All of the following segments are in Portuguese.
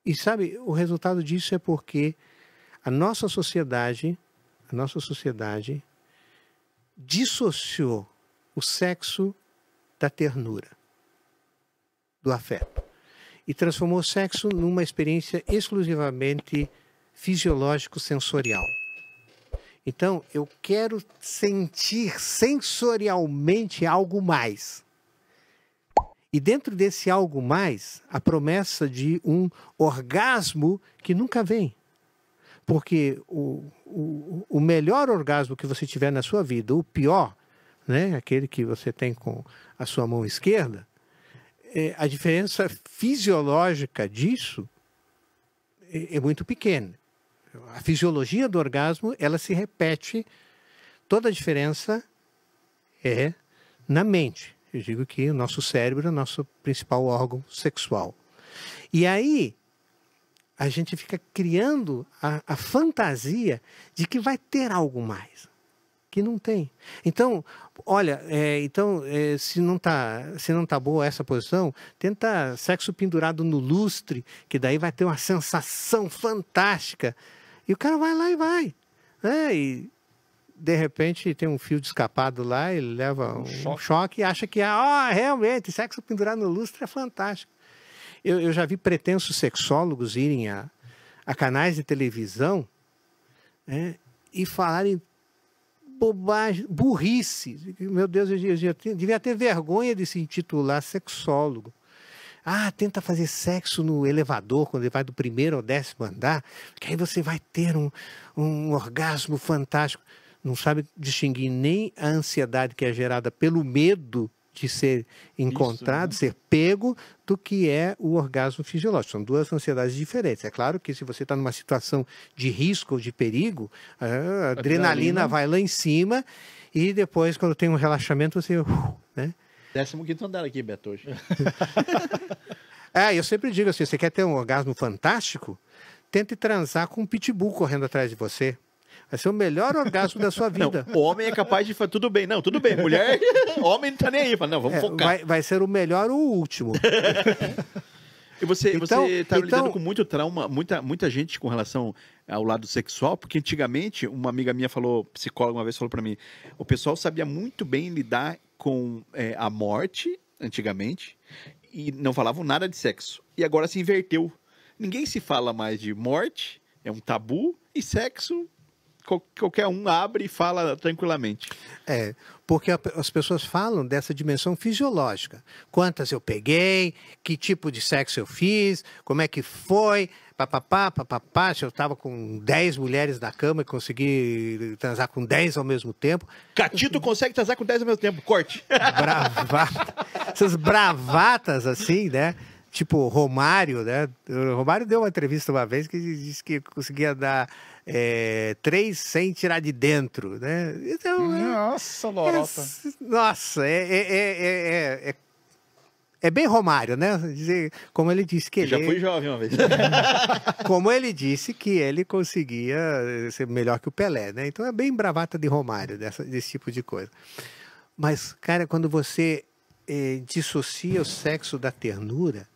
E sabe, o resultado disso é porque a nossa sociedade dissociou o sexo da ternura, do afeto, e transformou o sexo numa experiência exclusivamente fisiológico-sensorial. Então, eu quero sentir sensorialmente algo mais. E dentro desse algo mais, a promessa de um orgasmo que nunca vem. Porque o melhor orgasmo que você tiver na sua vida, o pior, né, aquele que você tem com a sua mão esquerda, a diferença fisiológica disso é muito pequena. A fisiologia do orgasmo, ela se repete. Toda a diferença é na mente. Eu digo que o nosso cérebro é o nosso principal órgão sexual. E aí, a gente fica criando a fantasia de que vai ter algo mais, que não tem. Então, olha, se não tá boa essa posição, tenta sexo pendurado no lustre, que daí vai ter uma sensação fantástica. E o cara vai lá e vai. Né? E, de repente, tem um fio de escapado lá, ele leva um choque e acha que, realmente, sexo pendurado no lustre é fantástico. Eu já vi pretensos sexólogos irem a canais de televisão, né, e falarem bobagem, burrice. Meu Deus, eu devia ter vergonha de se intitular sexólogo. Tenta fazer sexo no elevador, quando ele vai do primeiro ao 10º andar, que aí você vai ter um orgasmo fantástico. Não sabe distinguir nem a ansiedade que é gerada pelo medo de ser encontrado, ser pego, do que é o orgasmo fisiológico. São duas ansiedades diferentes. É claro que se você está numa situação de risco ou de perigo, a adrenalina vai lá em cima e depois, quando tem um relaxamento, você... né? 15º andar aqui, Beto, hoje. Eu sempre digo assim, você quer ter um orgasmo fantástico? Tente transar com um pitbull correndo atrás de você. Vai ser o melhor orgasmo da sua vida. Não, o homem é capaz de falar, tudo bem. Não, tudo bem. Mulher, homem não tá nem aí. Fala, não, vamos focar. Vai ser o melhor ou o último. E você tá lidando com muito trauma, muita gente com relação ao lado sexual, porque antigamente, uma amiga minha psicóloga uma vez falou para mim, o pessoal sabia muito bem lidar com a morte, antigamente, e não falavam nada de sexo. E agora se inverteu. Ninguém se fala mais de morte, é um tabu, e sexo... qualquer um abre e fala tranquilamente. Porque as pessoas falam dessa dimensão fisiológica. Quantas eu peguei, que tipo de sexo eu fiz, como é que foi, papapá, se eu estava com 10 mulheres na cama e consegui transar com 10 ao mesmo tempo. Catito consegue transar com 10 ao mesmo tempo, corte. Essas bravatas assim, né? Tipo Romário, né? O Romário deu uma entrevista uma vez que disse que conseguia dar 3 sem tirar de dentro, né? Então, nossa, lorota. Nossa, é bem Romário, né? Como ele disse que Já fui jovem uma vez. Como ele disse que ele conseguia ser melhor que o Pelé, né? Então é bem bravata de Romário, desse tipo de coisa. Mas, cara, quando você dissocia o sexo da ternura,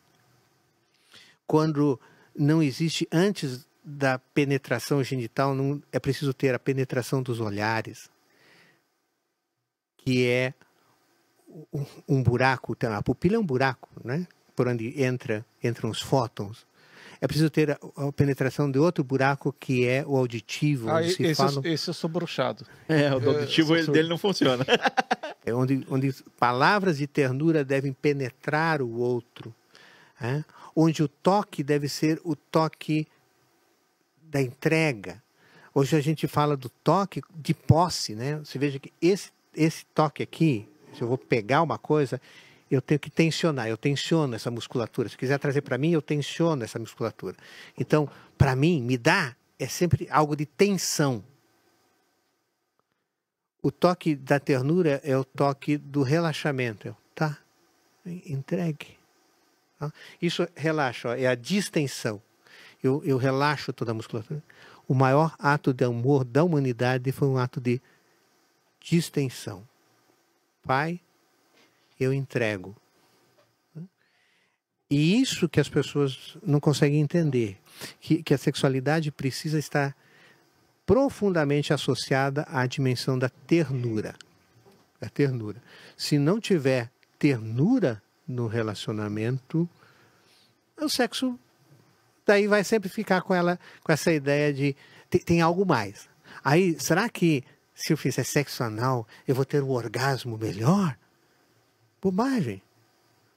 quando não existe, antes da penetração genital, não é preciso ter a penetração dos olhares, que é um buraco, a pupila é um buraco, né? Por onde entram os fótons. É preciso ter a penetração de outro buraco, que é o auditivo. Esse eu sou bruxado. O auditivo dele não funciona. É onde palavras de ternura devem penetrar o outro. Onde o toque deve ser o toque da entrega. Hoje a gente fala do toque de posse, né? Você veja que esse toque aqui, se eu vou pegar uma coisa, eu tenho que tensionar, eu tensiono essa musculatura. Se quiser trazer para mim, eu tensiono essa musculatura. Então, para mim, me dá é sempre algo de tensão. O toque da ternura é o toque do relaxamento. Entregue. Isso relaxa, é a distensão. Eu relaxo toda a musculatura. O maior ato de amor da humanidade foi um ato de distensão. Pai, eu entrego. E isso que as pessoas não conseguem entender, que a sexualidade precisa estar profundamente associada à dimensão da ternura. A ternura. Se não tiver ternura no relacionamento, o sexo daí vai sempre ficar com essa ideia de tem algo mais. Aí, será que se eu fizer sexo anal, eu vou ter um orgasmo melhor? Bobagem.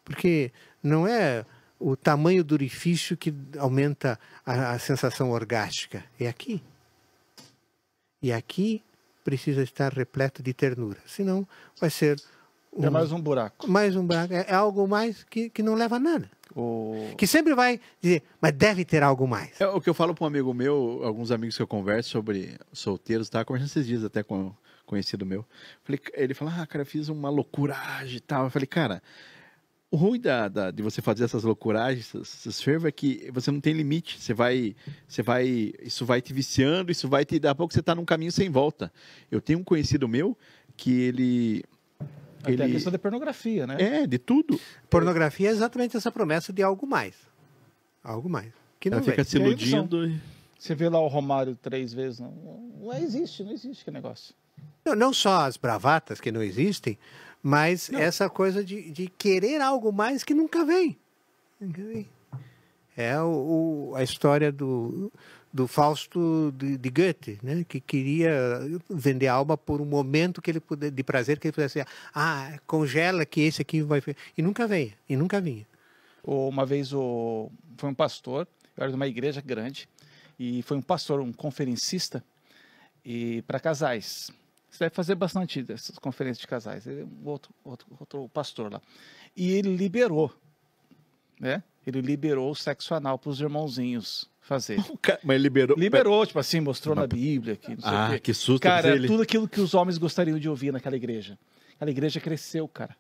Porque não é o tamanho do orifício que aumenta a sensação orgástica. É aqui. E aqui precisa estar repleto de ternura. Senão vai ser... É mais um buraco. Mais um buraco. É algo mais que não leva a nada. Que sempre vai dizer, mas deve ter algo mais. É o que eu falo para um amigo meu, alguns amigos que eu converso sobre solteiros, estava conversando esses dias até com um conhecido meu. Ele fala, cara, eu fiz uma loucuragem e tal. Eu falei, cara, o ruim de você fazer essas loucuragens, essas fervas, é que você não tem limite. Isso vai te viciando, daqui a pouco você está num caminho sem volta. Eu tenho um conhecido meu que ele... Até a questão da pornografia, né? É, de tudo. Pornografia é exatamente essa promessa de algo mais. Algo mais. Que não fica se iludindo. Você vê lá o Romário 3 vezes, não existe que negócio. Não só as bravatas que não existem, mas essa coisa de querer algo mais que nunca vem. Nunca vem. É a história do Fausto de Goethe, né? Que queria vender a alma por um momento de prazer que ele pudesse congela que esse aqui vai... E nunca vinha. Uma vez foi um pastor, eu era de uma igreja grande, e foi um pastor, um conferencista, e para casais. Você deve fazer bastante dessas conferências de casais. Ele é outro pastor lá. E ele liberou, né? Ele liberou o sexo anal para os irmãozinhos fazer. Mas liberou? Liberou, tipo assim, mostrou na Bíblia. Não sei o quê. Que susto. Cara, tudo aquilo que os homens gostariam de ouvir naquela igreja. Aquela igreja cresceu, cara.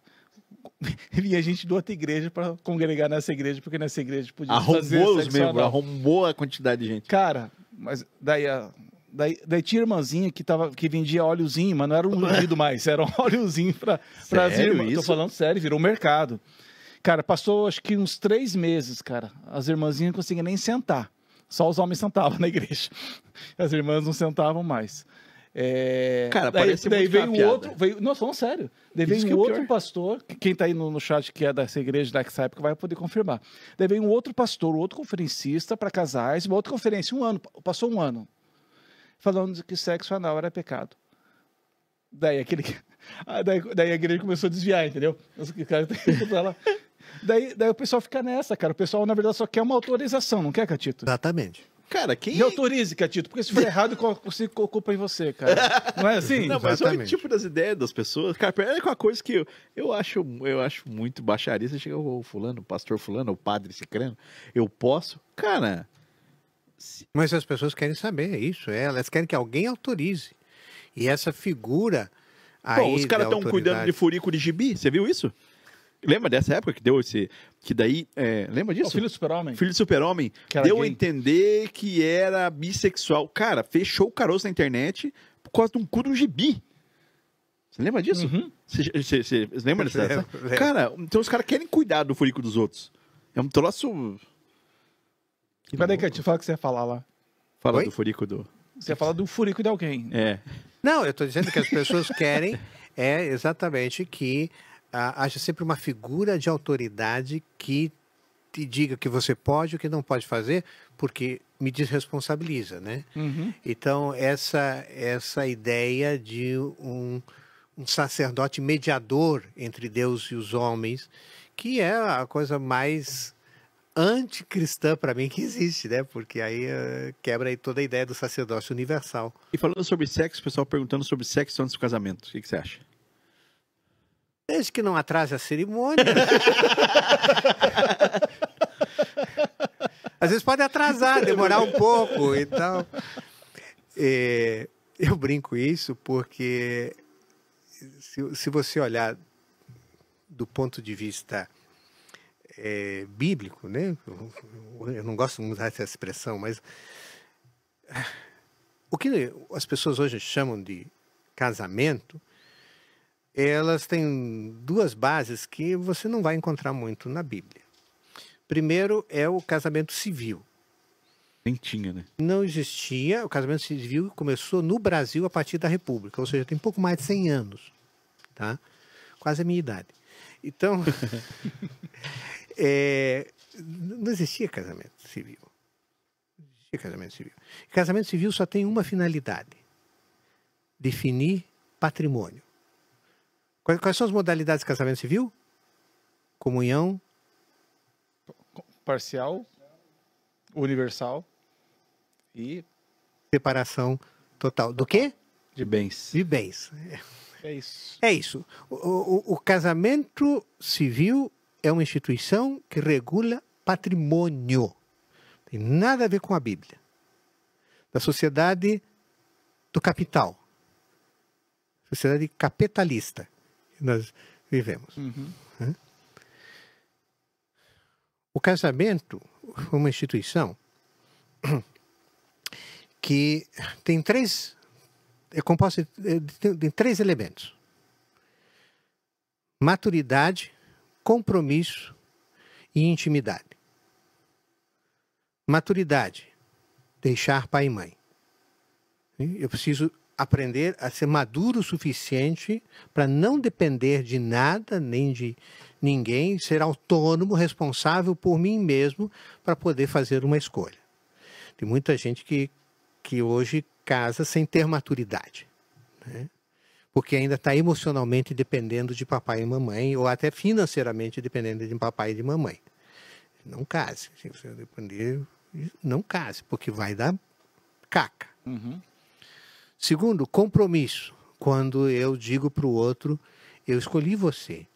Vinha gente de outra igreja para congregar nessa igreja, porque nessa igreja podia fazer sexo anal. Arrombou a quantidade de gente. Cara, mas daí tinha irmãzinha que vendia óleozinho, mas não era um ungido mais, era um óleozinho para as irmãs. Tô falando sério, virou um mercado. Cara, passou acho que uns 3 meses, cara. As irmãzinhas não conseguiam nem sentar. Só os homens sentavam na igreja. As irmãs não sentavam mais. Cara, parece muito veio outro. Não, falando sério. Daí veio um outro pastor, quem está aí no chat que é dessa igreja dessa época vai poder confirmar. Daí veio um outro pastor, outro conferencista para casais, uma outra conferência, passou um ano, falando que sexo anal era pecado. Daí a igreja começou a desviar, entendeu? Daí o pessoal fica nessa, cara. O pessoal, na verdade, só quer uma autorização, não quer, Catito? Exatamente. Cara, quem... Me autorize, Catito, porque se for errado, culpa em você, cara. Não é assim? Não, mas olha o tipo das ideias das pessoas. Cara, é uma coisa que eu acho muito baixaria. Você chega, o fulano, o pastor fulano, o padre cicrano, eu posso... Cara... Mas as pessoas querem saber isso. Elas querem que alguém autorize. E essa figura... Pô, os caras estão cuidando de furico de gibi, você viu isso? Lembra dessa época que deu esse... Que daí... lembra disso? O Filho do Super-Homem. Filho do Super-Homem. Deu a entender que era bissexual. Cara, fechou o caroço na internet por causa de um cu do gibi. Você lembra disso? Uhum. Você lembra dessa? Cara, então os caras querem cuidar do furico dos outros. É um troço... Peraí, Catito, fala o que você ia falar lá. Fala do furico do... Você ia falar do furico de alguém. Não, eu estou dizendo que as pessoas querem exatamente que haja sempre uma figura de autoridade que te diga o que você pode e o que não pode fazer, porque me desresponsabiliza, né? Uhum. Então, essa ideia de um sacerdote mediador entre Deus e os homens, que é a coisa mais anticristã para mim que existe, né? Porque aí quebra aí toda a ideia do sacerdócio universal. E falando sobre sexo, o pessoal perguntando sobre sexo antes do casamento. O que você acha? Desde que não atrase a cerimônia. Às vezes pode atrasar, demorar um pouco e tal. Eu brinco isso porque se você olhar do ponto de vista bíblico, né? Eu não gosto de usar essa expressão, mas o que as pessoas hoje chamam de casamento, elas têm 2 bases que você não vai encontrar muito na Bíblia. Primeiro é o casamento civil. Nem tinha, né? Não existia. O casamento civil começou no Brasil a partir da República, ou seja, tem pouco mais de 100 anos. Tá? Quase a minha idade. Então, não existia casamento civil. Não existia casamento civil. Casamento civil só tem uma finalidade: definir patrimônio. Quais são as modalidades de casamento civil? Comunhão parcial, universal e separação total. Do quê? De bens. De bens. é isso. É isso. O casamento civil é uma instituição que regula patrimônio. Tem nada a ver com a Bíblia. Da sociedade do capital. Sociedade capitalista que nós vivemos. Uhum. O casamento é uma instituição que tem é composta de 3 elementos: maturidade, compromisso e intimidade. Maturidade, deixar pai e mãe. Eu preciso aprender a ser maduro o suficiente para não depender de nada, nem de ninguém, ser autônomo, responsável por mim mesmo para poder fazer uma escolha. Tem muita gente que hoje casa sem ter maturidade, né? Porque ainda está emocionalmente dependendo de papai e mamãe, ou até financeiramente dependendo de papai e de mamãe. Não case. Se você depender, não case, porque vai dar caca. Uhum. Segundo, compromisso. Quando eu digo para o outro, eu escolhi você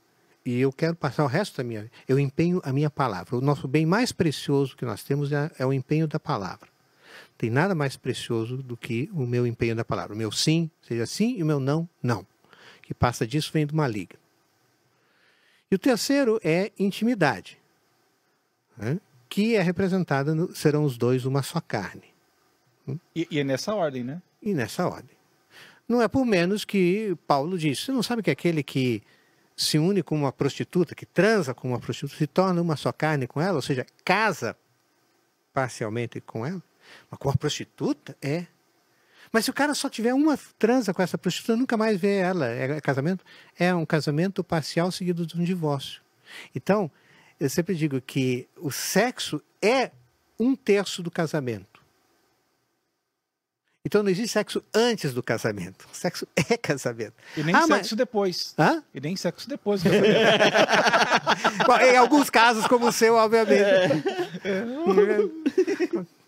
e eu quero passar o resto da minha vida. Eu empenho a minha palavra. O nosso bem mais precioso que nós temos é o empenho da palavra. Tem nada mais precioso do que o meu empenho da palavra. O meu sim seja sim e o meu não, não. Que passa disso vem do maligno. E o terceiro é intimidade, né? Que é representada, serão os dois uma só carne. E é nessa ordem, né? E nessa ordem. Não é por menos que Paulo diz: você não sabe que aquele que se une com uma prostituta, que transa com uma prostituta, se torna uma só carne com ela, ou seja, casa parcialmente com ela? Mas com uma prostituta? É. Mas se o cara só tiver uma transa com essa prostituta, nunca mais vê ela. É casamento? É um casamento parcial seguido de um divórcio. Então, eu sempre digo que o sexo é 1/3 do casamento. Então não existe sexo antes do casamento. O sexo é casamento. E nem sexo depois. Hã? E nem sexo depois do casamento. Bom, em alguns casos, como o seu, obviamente.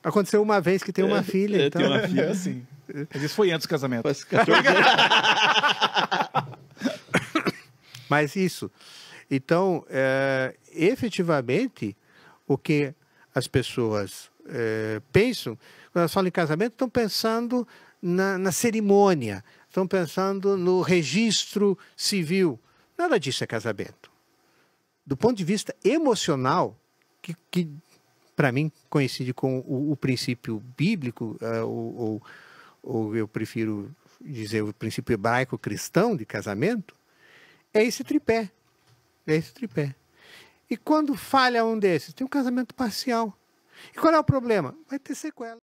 Aconteceu uma vez que tem uma filha. Então... Tem uma filha, assim. Mas isso foi antes do casamento. Faz 14 anos. Mas isso. Então, efetivamente, o que as pessoas pensam, quando elas falam em casamento, estão pensando na cerimônia, estão pensando no registro civil. Nada disso é casamento. Do ponto de vista emocional, que para mim coincide com o princípio bíblico, ou eu prefiro dizer o princípio hebraico cristão de casamento, é esse tripé. É esse tripé. E quando falha um desses, tem um casamento parcial. E qual é o problema? Vai ter sequela.